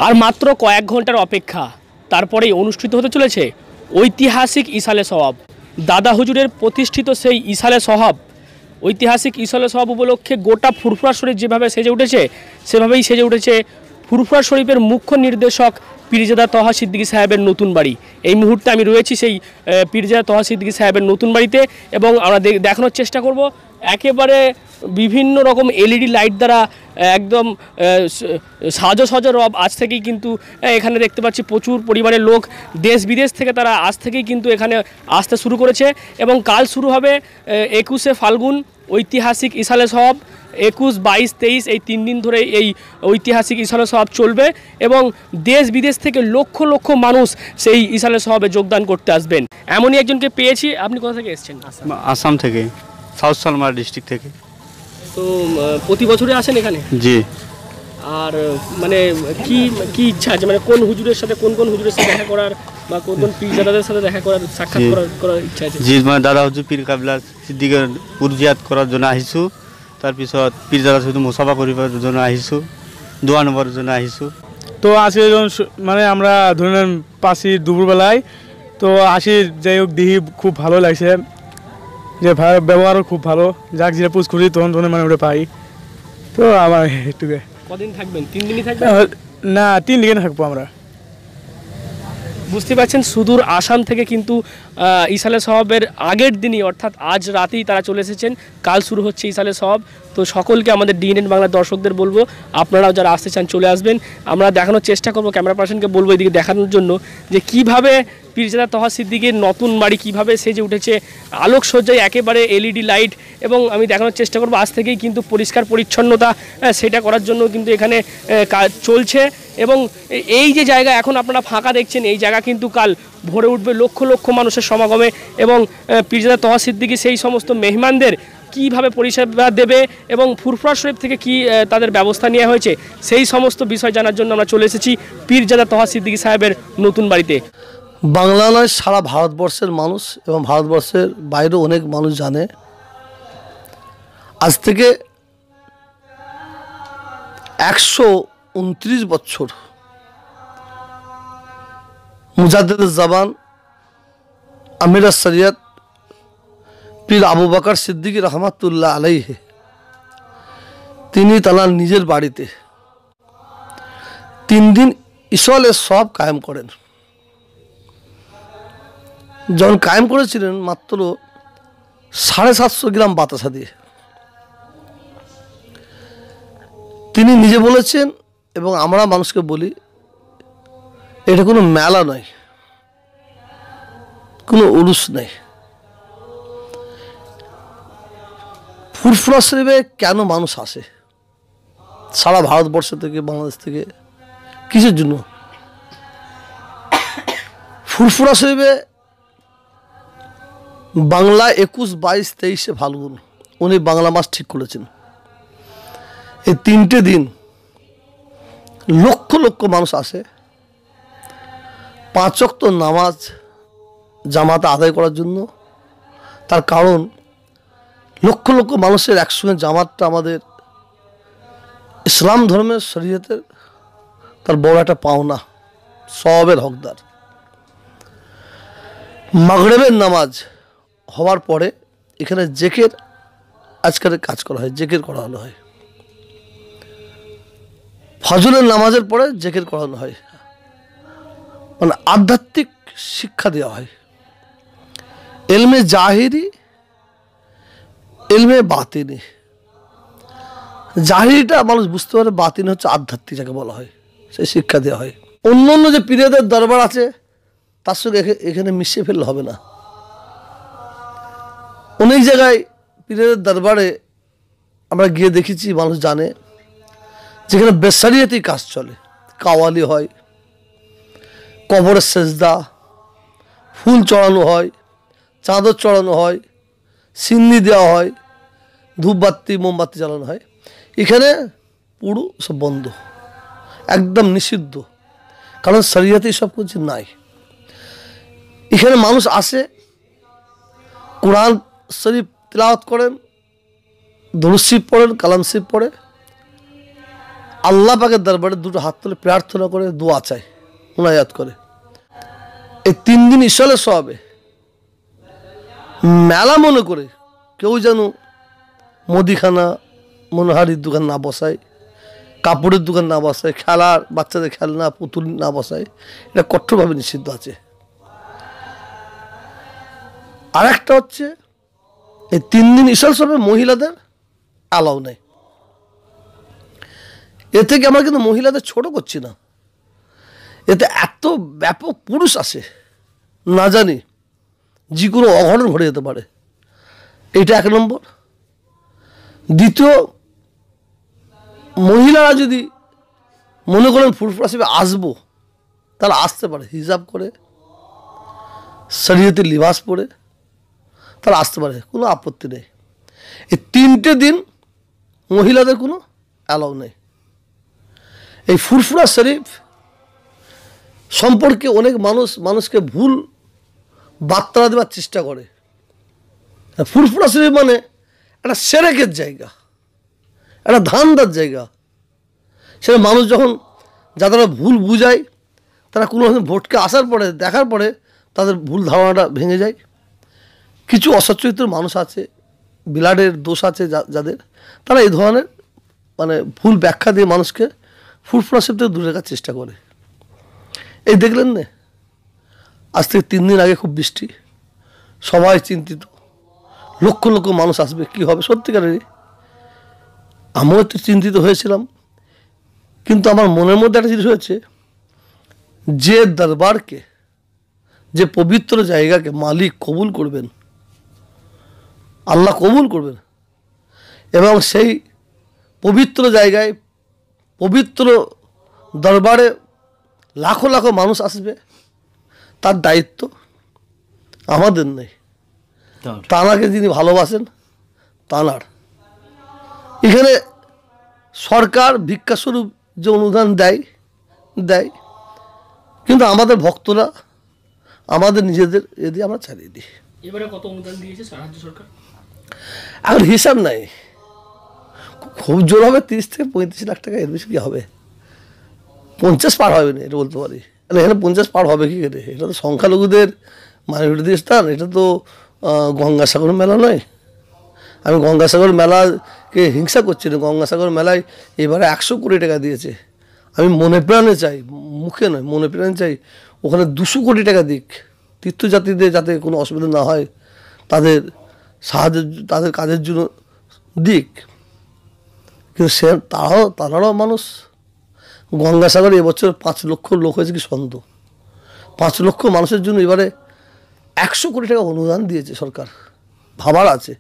আর মাত্র কয়েক ঘন্টার অপেক্ষা, তারপরেই অনুষ্ঠিত হতে চলেছে ঐতিহাসিক ইসালে সওয়াব। দাদা হুজুরের প্রতিষ্ঠিত সেই ইসালে সওয়াব, ঐতিহাসিক ইসালে সওয়াব উপলক্ষে গোটা ফুরফুরা শরীফ যেভাবে সেজে উঠেছে, সেভাবেই সেজে উঠেছে ফুরফুরা শরীফের মুখ্য নির্দেশক পীরজাদা তহা সিদ্দিকী সাহেবের নতুন বাড়ি। এই মুহূর্তে আমি রয়েছি সেই পীরজাদা তহা সিদ্দিকী সাহেবের নতুন বাড়িতে, এবং আমরা দেখানোর চেষ্টা করব একেবারে বিভিন্ন রকম এলইডি লাইট দ্বারা একদম সাজো রব। আজ থেকেই কিন্তু এখানে দেখতে পাচ্ছি প্রচুর পরিমাণে লোক দেশ বিদেশ থেকে তারা আজ থেকেই কিন্তু এখানে আসতে শুরু করেছে, এবং কাল শুরু হবে 21শে ফাল্গুন ঐতিহাসিক ইসালে সওয়াব। 21, 22, 23 এই 3 দিন ধরে এই ঐতিহাসিক ইসালে সওয়াব চলবে, এবং দেশ বিদেশ থেকে লক্ষ লক্ষ মানুষ সেই ইসালে সওয়াবে যোগদান করতে আসবেন। এমনই একজনকে পেয়েছি। আপনি কোথা থেকে এসেছেন? আসাম থেকে, সাউথ সালমার ডিস্ট্রিক্ট থেকে। তো প্রতি বছরে আসেন এখানে? জি। আর মানে কি কি ইচ্ছা আছে, মানে কোন হুজুরের সাথে কোন হুজুরের সাথে দেখা করার বা কোন পীরজাদাদের সাথে দেখা করার, সাক্ষাৎ করার ইচ্ছা আছে? জি, মানে দাদা হুজুর পীর কাবলা সিদ্দিকের পুরজিয়াত করার জন্য আহিছোঁ। তাৰপিছত পীরজাদাৰ সৈতে মুছাফা কৰিবৰ জন্য আহিছোঁ, দোয়া নেবার জন্য আহিছোঁ। তো আজকে মানে আমরা ধরেন পাশি দুপুরবেলায় তো আসি, যাই হোক দেখি খুব ভালো লাগছে, যে ব্যবহারও খুব ভালো, যাক যেটা পুজ করি তখন মানে ওটা পাই। তো আমার একটু। কদিন থাকবেন? 3 দিনই থাকবেন? না, 3 দিন থাকবো আমরা। বুঝতে পারছেন, সুদূর আসাম থেকে কিন্তু ইসালে সওয়াবের আগের দিনই অর্থাৎ আজ রাতেই তারা চলে এসেছেন। কাল শুরু হচ্ছে ইসালে সওয়াব। তো সকলকে আমাদের ডিএনএন বাংলা দর্শকদের বলবো, আপনারাও যারা আসতে চান চলে আসবেন। আমরা দেখানোর চেষ্টা করব, ক্যামেরা পার্সনকে বলবো এদিকে দেখানোর জন্য যে কিভাবে পীরজাদা তহা সিদ্দিকের নতুন বাড়ি কিভাবে সেজে উঠেছে, আলোকসজ্জায় একেবারে এলইডি লাইট, এবং আমি দেখানোর চেষ্টা করব আজ থেকেই কিন্তু পরিষ্কার পরিচ্ছন্নতা সেটা করার জন্য কিন্তু এখানে কাজ চলছে। এবং এই যে জায়গা এখন আপনারা ফাঁকা দেখছেন, এই জায়গা কিন্তু কাল ভরে উঠবে লক্ষ লক্ষ মানুষের সমাগমে, এবং পীরজাদা তহা সিদ্দিকী সেই সমস্ত মেহমানদের কীভাবে পরিষেবা দেবে এবং ফুরফুরা শরীফ থেকে কি তাদের ব্যবস্থা নেওয়া হয়েছে, সেই সমস্ত বিষয় জানার জন্য আমরা চলে এসেছি পীরজাদা তহা সিদ্দিকী সাহেবের নতুন বাড়িতে। বাংলা নয়, সারা ভারতবর্ষের মানুষ এবং ভারতবর্ষের বাইরেও অনেক মানুষ জানে, আজ থেকে 129 বছর মুজাদ্দিদ জামান আমির শরিয়ত পীর আবু বকর সিদ্দিকী রহমাতুল্লাহ আলাইহি তিনি তার নিজের বাড়িতে 3 দিন ইসালে সওয়াব কায়েম করেন। যখন কায়েম করেছিলেন মাত্র 750 গ্রাম বাতাসা দিয়ে। তিনি নিজে বলেছেন, এবং আমরা মানুষকে বলি, এটা কোনো মেলা নয়, কোনো উরুস নয়। ফুরফুরা শরীফে কেন মানুষ আসে সারা ভারতবর্ষ থেকে, বাংলাদেশ থেকে, কিসের জন্য? ফুরফুরা শরীফে বাংলা 21, 22, 23 ফাল্গুন উনি বাংলা মাস ঠিক করেছেন। এই 3টে দিন লক্ষ লক্ষ মানুষ আসে 5 ওয়াক্ত নামাজ জামাতে আদায় করার জন্য। তার কারণ লক্ষ লক্ষ মানুষের একসঙ্গে জামাতটা আমাদের ইসলাম ধর্মের শরীয়তের তার বড় একটা পাওনা, সওয়াবের হকদার। মাগরিবের নামাজ হওয়ার পরে এখানে জেকের আজকের কাজ করা হয়, জেকের করানো হয়। ফজরের নামাজের পরে জেকের করানো হয়, মানে আধ্যাত্মিক শিক্ষা দেওয়া হয়। ইলমে জাহিরি, ইলমে বাতিনি। জাহিরিটা মানুষ বুঝতে পারে, বাতিনি হচ্ছে আধ্যাত্মিক যাকে বলা হয়, সেই শিক্ষা দেওয়া হয়। অন্য অন্য যে পীরদের দরবার আছে তার সঙ্গে এখানে মিশিয়ে ফেললে হবে না। অনেক জায়গায় পীরের দরবারে আমরা গিয়ে দেখেছি, মানুষ জানে, যেখানে বেশরিয়তি কাজ চলে, কাওয়ালি হয়, কবরের সেজদা, ফুল চড়ানো হয়, চাদর চড়ানো হয়, সিন্নি দেওয়া হয়, ধূপবাতি মোমবাতি জ্বালানো হয়। এখানে পুরো সব বন্ধ, একদম নিষিদ্ধ, কারণ শরীয়তে সব কিছু নাই। এখানে মানুষ আসে, কোরআন শরীফ তিলাওয়াত করেন, দুরূদ শরীফ পড়েন, কালাম শরীফ পড়ে, আল্লাহ পাকের দরবারে দুটো হাত তুলে প্রার্থনা করে, দোয়া চায়, মুনাজাত করে। এই 3 দিন ইসালে সওয়াবে মেলা মনে করে কেউ যেন মুদিখানা মনোহারির দোকান না বসায়, কাপড়ের দোকান না বসায়, খেলার বাচ্চাদের খেলনা পুতুল না বসায়, এটা কঠোরভাবে নিষিদ্ধ আছে। আর একটা হচ্ছে এই 3 দিন ইসাল সবে মহিলাদের অ্যালাউ নেই। এ থেকে আমরা কিন্তু মহিলাদের ছোট করছি না, এতে এত ব্যাপক পুরুষ আসে না জানি, যে কোনো অঘটন ঘটে যেতে পারে। এটা 1 নম্বর। দ্বিতীয়, মহিলারা যদি মনে করেন ফুরফুরা হিসেবে আসবো, তাহলে আসতে পারে, হিজাব করে শরীয়তের লিবাস পরে তারা আসতে পারে, কোনো আপত্তি নেই। এই 3টে দিন মহিলাদের কোনো অ্যালাউ নেই। এই ফুরফুরা শরীফ সম্পর্কে অনেক মানুষকে ভুল বার্তা দেওয়ার চেষ্টা করে। ফুরফুরা শরীফ মানে একটা সেরেকের জায়গা, একটা ধান্দার জায়গা। সেটা মানুষ যখন যারা ভুল বুঝায়, তারা কোনো ভোটকে আসার পরে দেখার পরে তাদের ভুল ধারণাটা ভেঙে যায়। কিছু অসচ্চরিত্র মানুষ আছে, ব্লাডের দোষ আছে যাদের, তারা এই ধরনের মানে ভুল ব্যাখ্যা দিয়ে মানুষকে ফুরফুরা শরীফ থেকে দূরে রাখার চেষ্টা করে। এই দেখলেন না, আজ থেকে 3 দিন আগে খুব বৃষ্টি, সবাই চিন্তিত, লক্ষ লক্ষ মানুষ আসবে, কি হবে। সত্যিকারেরই আমিও একটু চিন্তিত হয়েছিলাম, কিন্তু আমার মনের মধ্যে একটা জিনিস হয়েছে, যে দরবারকে, যে পবিত্র জায়গাকে মালিক কবুল করবেন, আল্লাহ কবুল করবেন, এবং সেই পবিত্র জায়গায় পবিত্র দরবারে লাখো লাখো মানুষ আসবে, তার দায়িত্ব আমাদের নেই। তানাকে যিনি ভালোবাসেন তানার। এখানে সরকার ভিক্ষাস্বরূপ যে অনুদান দেয়, কিন্তু আমাদের ভক্তরা আমাদের নিজেদের এদিকে আমরা ছাড়িয়ে দিই। এবারে কত অনুদান দিয়েছে রাজ্য সরকার? এখন হিসাব নাই, খুব জোর হবে 30 থেকে 35 লাখ টাকা, এর বেশি কি হবে? 50 পার হবে না, এটা বলতে পারি। এখানে 50 পার হবে কি করে? এটা তো সংখ্যালঘুদের মাইনরিটি স্থান, এটা তো গঙ্গাসাগর মেলা নয়। আমি গঙ্গাসাগর মেলাকে হিংসা করছি না, গঙ্গাসাগর মেলায় এবারে 100 কোটি টাকা দিয়েছে। আমি মনে প্রাণে চাই, মুখে নয়, মনে প্রাণে চাই ওখানে 200 কোটি টাকা দিক, তীর্থযাত্রীদের যাতে কোনো অসুবিধা না হয়, তাদের সাহায্যের, তাদের কাজের জন্য দিক। কিন্তু তারাও মানুষ। গঙ্গাসাগরে এবছর 5 লক্ষ লোক হয়েছে কি সন্দেহ। 5 লক্ষ মানুষের জন্য এবারে 100 কোটি টাকা অনুদান দিয়েছে সরকার, ভাবার আছে।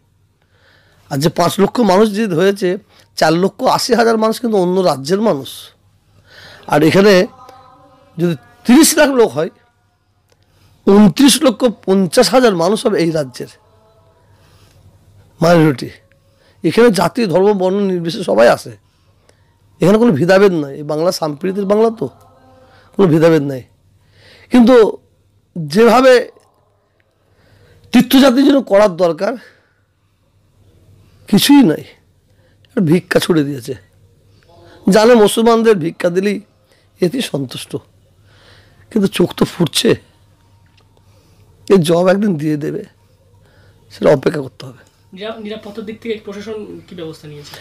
আর যে 5 লক্ষ মানুষ যে হয়েছে, 4,80,000 মানুষ কিন্তু অন্য রাজ্যের মানুষ। আর এখানে যদি 30 লাখ লোক হয়, 29,50,000 মানুষ হবে এই রাজ্যের মাইনরিটি। এখানে জাতি ধর্ম বর্ণ নির্বিশেষে সবাই আসে, এখানে কোনো ভেদাভেদ নাই। এই বাংলা সম্প্রীতির বাংলা, তো কোনো ভেদাভেদ নাই। কিন্তু যেভাবে তীর্থযাত্রীর জন্য করার দরকার কিছুই নাই, ভিক্ষা ছুড়ে দিয়েছে। জানে মুসলমানদের ভিক্ষা দিলেই এতে সন্তুষ্ট, কিন্তু চোখ তো ফুটছে, এর জবাব একদিন দিয়ে দেবে, সেটা অপেক্ষা করতে হবে। নিরাপত্তার দিক থেকে প্রশাসন কি ব্যবস্থা নিয়েছে?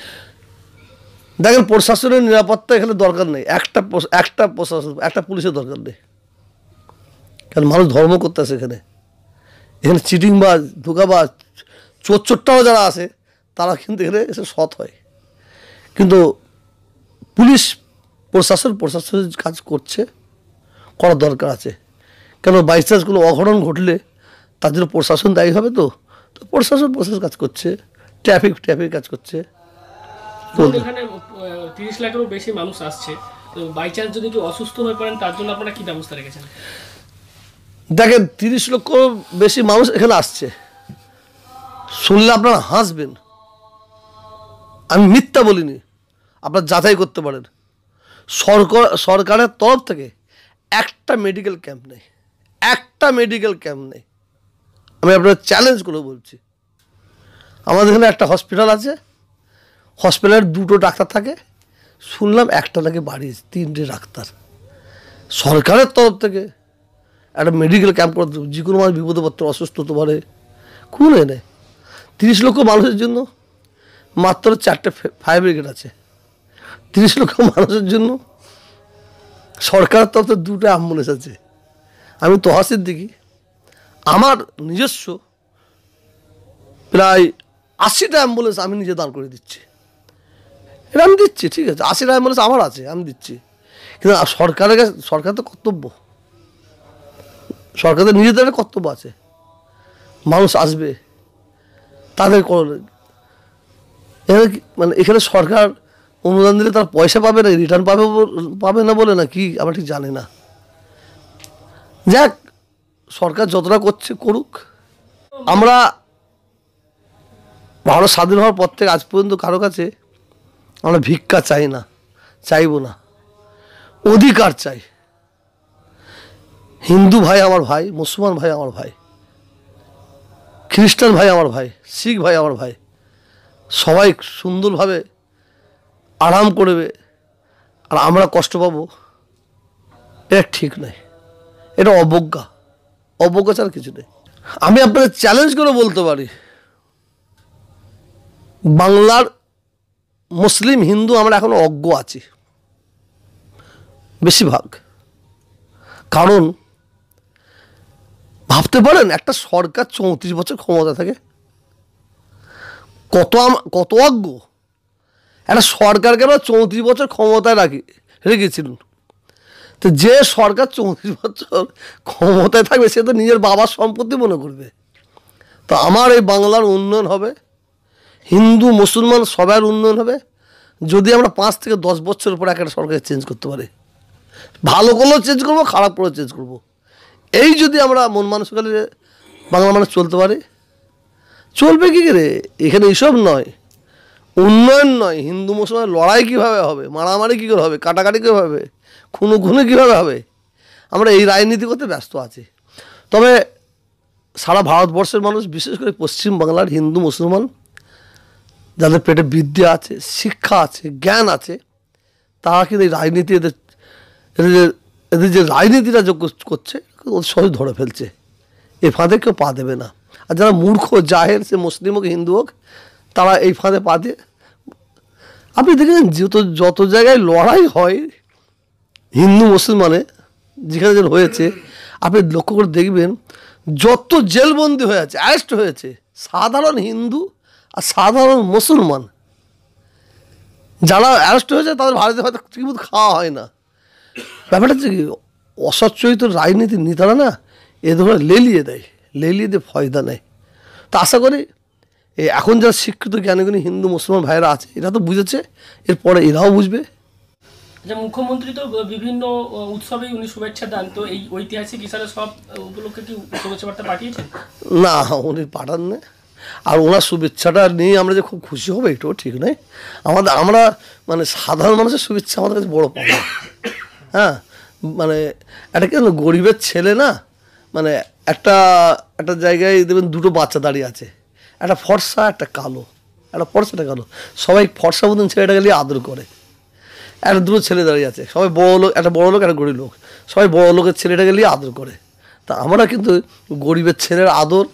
দেখেন, প্রশাসনের নিরাপত্তা এখানে দরকার নেই, একটা প্রশাসন, একটা পুলিশের দরকার নেই। কারণ মানুষ ধর্ম করতে আসে এখানে চিটিংবাজ, ধোঁকাবাজ, চোরটাও যারা আসে, তারা কিন্তু এখানে এসে সৎ হয়। কিন্তু পুলিশ প্রশাসনের কাজ করার দরকার আছে। কেন বাই চান্স কোনো অঘটন ঘটলে তার জন্য প্রশাসন দায়ী হবে। তো প্রশাসন কাজ করছে, ট্রাফিক কাজ করছে। এখানে 30 লাখেরও বেশি মানুষ আসছে, তো বাই চান্স যদি কেউ অসুস্থ হয়ে পড়েন, তার জন্য আপনারা কি ব্যবস্থা রেখেছেন? দেখেন, 30 লক্ষ বেশি মানুষ এখানে আসছে, শুনলে আপনারা হাসবেন, আমি মিথ্যা বলিনি, আপনারা যাচাই করতে পারেন। সরকারের তরফ থেকে একটা মেডিকেল ক্যাম্প নেই, আমি আপনার চ্যালেঞ্জ করে বলছি। আমাদের এখানে একটা হসপিটাল আছে, হসপিটালের 2টো ডাক্তার থাকে, শুনলাম একটা নাকি বাড়িয়েছে, 3টে ডাক্তার। সরকারের তরফ থেকে একটা মেডিকেল ক্যাম্প করে যে কোনো মানুষ বিপদে পড়তে, অসুস্থ হতে পারে, কোন এনে 30 লক্ষ মানুষের জন্য মাত্র 4টে ফায়ার ব্রিগেড আছে। 30 লক্ষ মানুষের জন্য সরকারের তরফ থেকে 2টা অ্যাম্বুলেন্স আছে। আমি তোহা সিদ্দিকী, আমার নিজস্ব প্রায় 80টা অ্যাম্বুলেন্স আমি নিজে দান করে দিচ্ছি। এটা আমি দিচ্ছি, ঠিক আছে, 80টা অ্যাম্বুলেন্স আমার আছে, আমি দিচ্ছি। কিন্তু সরকারের কাছে, সরকার তো কর্তব্য, সরকারের নিজেদের কর্তব্য আছে। মানুষ আসবে, তাদের মানে এখানে সরকার অনুদান দিলে তার পয়সা পাবে না, রিটার্ন পাবে না বলে না কি, আমরা ঠিক জানি না। যাক, সরকার যতটা করছে করুক। আমরা ভারত স্বাধীন হওয়ার পর থেকে আজ পর্যন্ত কারো কাছে আমরা ভিক্ষা চাই না, চাইবো না, অধিকার চাই। হিন্দু ভাই আমার ভাই, মুসলমান ভাই আমার ভাই, খ্রিস্টান ভাই আমার ভাই, শিখ ভাই আমার ভাই, সবাই সুন্দরভাবে আরাম করবে আর আমরা কষ্ট পাবো, এটা ঠিক নয়, এটা অবজ্ঞা, অবজ্ঞা ছাড়া কিছু নেই। আমি আপনাকে চ্যালেঞ্জ করে বলতে পারি, বাংলার মুসলিম হিন্দু আমরা এখন অজ্ঞ আছি বেশিরভাগ। কারণ ভাবতে পারেন, একটা সরকার 34 বছর ক্ষমতা থাকে, কত অজ্ঞ একটা সরকারকে আমরা 34 বছর ক্ষমতায় রেখেছিলেন। তো যে সরকার 34 বছর ক্ষমতায় থাকবে সে তো নিজের বাবার সম্পত্তি মনে করবে। তো আমার এই বাংলার উন্নয়ন হবে, হিন্দু মুসলমান সবার উন্নয়ন হবে যদি আমরা 5 থেকে 10 বছর পর একটা সরকার চেঞ্জ করতে পারি। ভালো করলেও চেঞ্জ করবো, খারাপ করলেও চেঞ্জ করবো। এই যদি আমরা মন মানসিকতা বাংলা মানুষ চলতে পারে, চলবে কী করে? এখানে এইসব নয়, উন্নয়ন নয়, হিন্দু মুসলমান লড়াই কীভাবে হবে, মারামারি কী করে হবে, কাটাকাটি কীভাবে হবে, খুনো কীভাবে হবে, আমরা এই রাজনীতি করতে ব্যস্ত আছি। তবে সারা ভারতবর্ষের মানুষ, বিশেষ করে পশ্চিম বাংলার হিন্দু মুসলমান যাদের পেটে বিদ্যা আছে, শিক্ষা আছে, জ্ঞান আছে, তারা কিন্তু এই রাজনীতি এদের যে রাজনীতিটা করছে ওদের সহজ ধরে ফেলছে, এই ফাঁদে কেউ পা দেবে না। আর যারা মূর্খ জাহের, সে মুসলিম হোক হিন্দু হোক, তারা এই ফাঁদে পা দিয়ে, আপনি দেখেন যত জায়গায় লড়াই হয় হিন্দু মুসলমানে, যেখানে যেন হয়েছে, আপনি লক্ষ্য করে দেখবেন যত জেলবন্দি হয়ে আছে, অ্যারেস্ট হয়েছে, সাধারণ হিন্দু আর সাধারণ মুসলমান। যারা অ্যারেস্ট হয়েছে তাদের ভারতে হয়তো ঠিকমতো খাওয়া হয় না। ব্যাপারটা হচ্ছে কি, অসচ্চরিত রাজনীতির নেতারা না এ ধরনের লেলিয়ে দিয়ে ফয়দা নেয়। তা আশা করি এখন যারা শিক্ষিত জ্ঞানীগুণী হিন্দু মুসলমান ভাইয়েরা আছে, এরা তো বুঝেছে, এরপরে এরাও বুঝবে। আচ্ছা, মুখ্যমন্ত্রী তো বিভিন্ন উৎসবেই উনি শুভেচ্ছা দেন, তো এই ঐতিহাসিক ইসালে সব উপলক্ষে কি শুভেচ্ছা বার্তা পাঠিয়েছেন? না, উনি পাঠান না। আর ওনার শুভেচ্ছাটা নিয়ে আমরা যে খুব খুশি হবো এটাও ঠিক নয়। আমরা মানে সাধারণ মানুষের শুভেচ্ছা আমাদের কাছে বড় পাবো। হ্যাঁ, মানে একটা কেন গরিবের ছেলে না, মানে একটা জায়গায় দেখবেন 2টো বাচ্চা দাঁড়িয়ে আছে, একটা ফর্সা একটা কালো, একটা ফর্সা একটা কালো, সবাই ফর্সা মতন ছেলেটাকে নিয়ে আদর করে। একটা 2টো ছেলে দাঁড়িয়ে আছে, সবাই বড় লোক, একটা বড় লোক একটা গরিব লোক, সবাই বড় লোকের ছেলেটাকে নিয়ে আদর করে। তা আমরা কিন্তু গরিবের ছেলের আদর,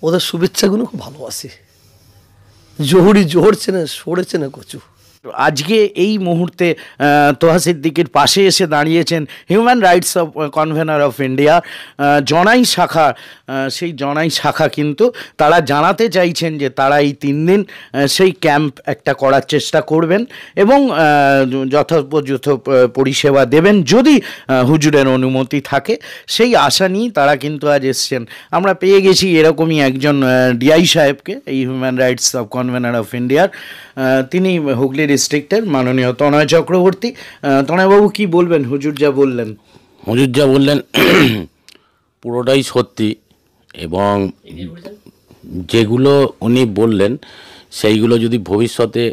ওদের শুভেচ্ছাগুলো খুব ভালোবাসি। জোহর চেনে, সরে চেনে কচু। আজকে এই মুহূর্তে তোহা সিদ্দিকীর পাশে এসে দাঁড়িয়েছেন human rights of convener of India জনাই শাখা। সেই জনাই শাখা কিন্তু তারা জানাতে চাইছেন যে তারা এই 3 দিন সেই ক্যাম্প একটা করার চেষ্টা করবেন এবং যথোপযুক্ত পরিষেবা দেবেন যদি হুজুরের অনুমতি থাকে। সেই আশা নিয়েই তারা কিন্তু আজ এসছেন। আমরা পেয়ে গেছি এরকমই একজন ডিআই সাহেবকে, এই human rights of convener of ইন্ডিয়ার। তিনি হুগলি ডিস্ট্রিক্টের মাননীয় তনয় চক্রবর্তী। তনয়বাবু কি বলবেন? হুজুর যা বললেন পুরোটাই সত্যি, এবং যেগুলো উনি বললেন সেইগুলো যদি ভবিষ্যতে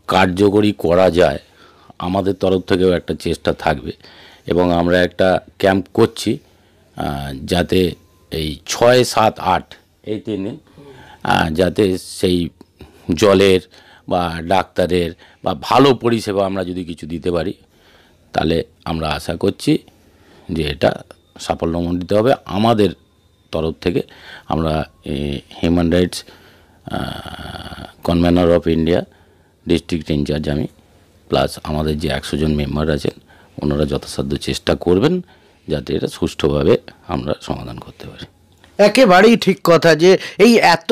কার্যকরী করা যায়, আমাদের তরফ থেকেও একটা চেষ্টা থাকবে। এবং আমরা একটা ক্যাম্প করছি যাতে এই 6, 7, 8 এই 3 দিন যাতে সেই জলের বা ডাক্তারের বা ভালো পরিষেবা আমরা যদি কিছু দিতে পারি, তাহলে আমরা আশা করছি যে এটা সাফল্যমণ্ডিত হবে। আমাদের তরফ থেকে আমরা human rights convenor of India district incharge আমি, প্লাস আমাদের যে 100 জন মেম্বার আছেন, ওনারা যথাসাধ্য চেষ্টা করবেন যাতে এটা সুষ্ঠুভাবে আমরা সমাধান করতে পারি। একেবারেই ঠিক কথা যে এই এত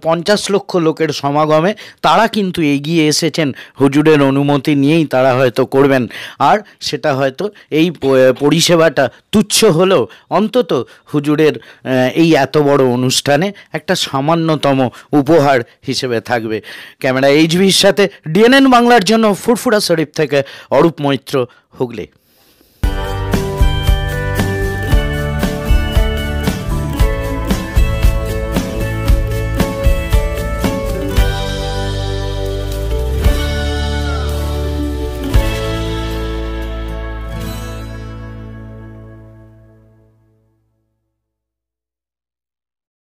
50 লক্ষ লোকের সমাগমে তারা কিন্তু এগিয়ে এসেছেন, হুজুরের অনুমতি নিয়েই তারা হয়তো করবেন। আর সেটা হয়তো এই পরিষেবাটা তুচ্ছ হলেও অন্তত হুজুরের এই এত বড় অনুষ্ঠানে একটা সামান্যতম উপহার হিসেবে থাকবে। ক্যামেরা এইচবির সাথে ডিএনএন বাংলার জন্য ফুরফুরা শরীফ থেকে অরূপ মৈত্র, হুগলি।